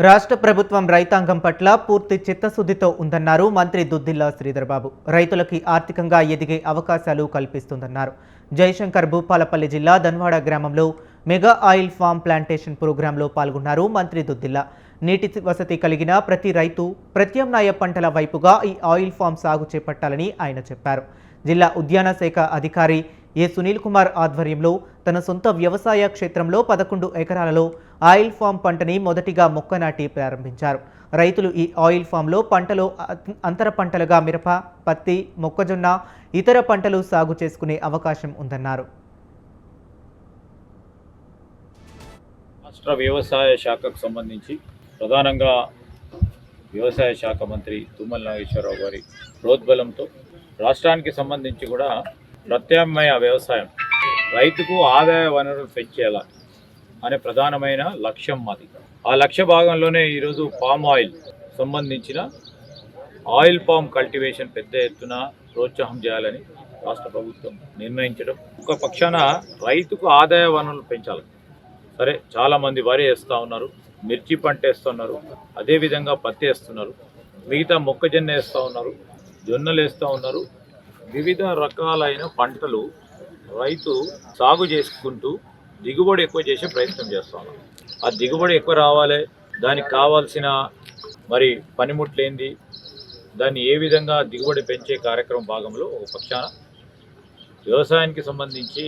రాష్ట్ర ప్రభుత్వం రైతాంగం పట్ల పూర్తి చిత్తశుద్ధితో ఉందన్నారు మంత్రి దుద్దిల్లా శ్రీధర్ బాబు. రైతులకి ఆర్థికంగా ఎదిగే అవకాశాలు కల్పిస్తుందన్నారు. జయశంకర్ భూపాలపల్లి జిల్లా ధన్వాడ గ్రామంలో మెగా ఆయిల్ ఫామ్ ప్లాంటేషన్ ప్రోగ్రాంలో పాల్గొన్నారు మంత్రి దుద్దిల్లా. నీటి వసతి కలిగిన ప్రతి రైతు ప్రత్యామ్నాయ పంటల వైపుగా ఈ ఆయిల్ ఫామ్ సాగు చేపట్టాలని ఆయన చెప్పారు. జిల్లా ఉద్యాన శాఖ అధికారి ఏ సునీల్ కుమార్ ఆధ్వర్యంలో తన సొంత వ్యవసాయ క్షేత్రంలో 11 ఎకరాలలో ఆయిల్ ఫామ్ పంటని మొదటిగా మొక్క నాటి ప్రారంభించారు. రైతులు ఈ ఆయిల్ ఫామ్లో పంటలో అంతర పంటలుగా మిరప, పత్తి, మొక్కజొన్న, ఇతర పంటలు సాగు చేసుకునే అవకాశం ఉందన్నారు. రాష్ట్ర వ్యవసాయ శాఖకు సంబంధించి ప్రధానంగా వ్యవసాయ శాఖ మంత్రి తుమ్మల నాగేశ్వరరావు గారి ప్రోద్బలంతో రాష్ట్రానికి సంబంధించి కూడా ప్రత్యామ్నాయ వ్యవసాయం, రైతుకు ఆదాయ వనరులు పెంచేలా అనే ప్రధానమైన లక్ష్యం మాది. ఆ లక్ష్య భాగంలోనే ఈరోజు పామ్ ఆయిల్ సంబంధించిన ఆయిల్ పామ్ కల్టివేషన్ పెద్ద ఎత్తున ప్రోత్సాహం చేయాలని రాష్ట్ర ప్రభుత్వం నిర్ణయించడం. ఒక పక్షాన రైతుకు ఆదాయ వనరులు పెంచాలి. సరే, చాలామంది వరి వేస్తూ ఉన్నారు, మిర్చి పంట వేస్తున్నారు, అదేవిధంగా పత్తి వేస్తున్నారు, మిగతా మొక్కజొన్న వేస్తూ ఉన్నారు, జొన్నలు వేస్తూ ఉన్నారు. వివిధ రకాలైన పంటలు రైతు సాగు చేసుకుంటూ దిగుబడి ఎక్కువ చేసే ప్రయత్నం చేస్తూ ఉన్నారు. ఆ దిగుబడి ఎక్కువ రావాలి, దానికి కావాల్సిన పనిముట్లు ఏంది, దాన్ని ఏ విధంగా దిగుబడి పెంచే కార్యక్రమం భాగంలో ఒక పక్షాన వ్యవసాయానికి సంబంధించి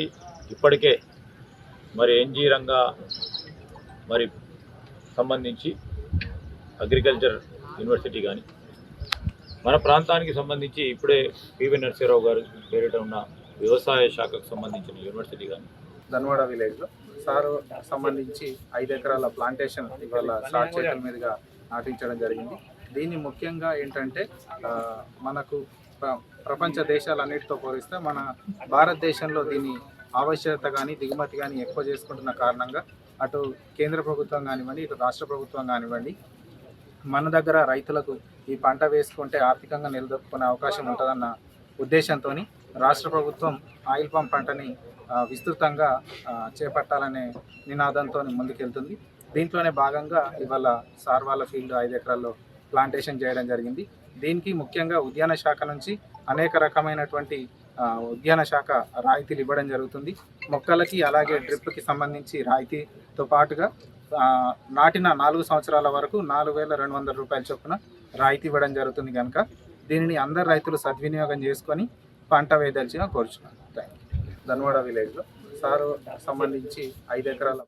ఇప్పటికే ఎన్జీ రంగా సంబంధించి అగ్రికల్చర్ యూనివర్సిటీ కానీ, మన ప్రాంతానికి సంబంధించి ఇప్పుడే పివి నరసింహరావు గారు పేరిట ఉన్న వ్యవసాయ శాఖకు సంబంధించిన యూనివర్సిటీ కానీ, ధన్వాడ విలేజ్లో సార్ సంబంధించి 5 ఎకరాల ప్లాంటేషన్ ఇవాళ సార్ చేతుల మీదుగా నాటించడం జరిగింది. దీన్ని ముఖ్యంగా ఏంటంటే మనకు ప్రపంచ దేశాలన్నిటితో పోలిస్తే మన భారతదేశంలో దీని ఆవశ్యకత కానీ దిగుమతి కానీ ఎక్కువ చేసుకుంటున్న కారణంగా అటు కేంద్ర ప్రభుత్వం కానివ్వండి, ఇటు రాష్ట్ర ప్రభుత్వం కానివ్వండి, మన దగ్గర రైతులకు ఈ పంట వేసుకుంటే ఆర్థికంగా నిలదొక్కునే అవకాశం ఉంటుందన్న ఉద్దేశంతో రాష్ట్ర ప్రభుత్వం ఆయిల్ పామ్ పంటని విస్తృతంగా చేపట్టాలనే నినాదంతో ముందుకెళ్తుంది. దీంట్లోనే భాగంగా ఇవాళ సార్ వాళ్ళ ఫీల్డ్ 5 ఎకరాల్లో ప్లాంటేషన్ చేయడం జరిగింది. దీనికి ముఖ్యంగా ఉద్యాన శాఖ నుంచి అనేక రకమైనటువంటి ఉద్యాన శాఖ రాయితీలు ఇవ్వడం జరుగుతుంది. మొక్కలకి అలాగే డ్రిప్కి సంబంధించి రాయితీతో పాటుగా నాటిన 4 సంవత్సరాల వరకు 4,200 రూపాయల చొప్పున రాయితీ ఇవ్వడం జరుగుతుంది. కనుక దీనిని అందరు రైతులు సద్వినియోగం చేసుకొని పంట వేయదలిచిన కోరుచున్నాను. ధన్వాడ విలేజ్లో సార్ సంబంధించి 5 ఎకరాల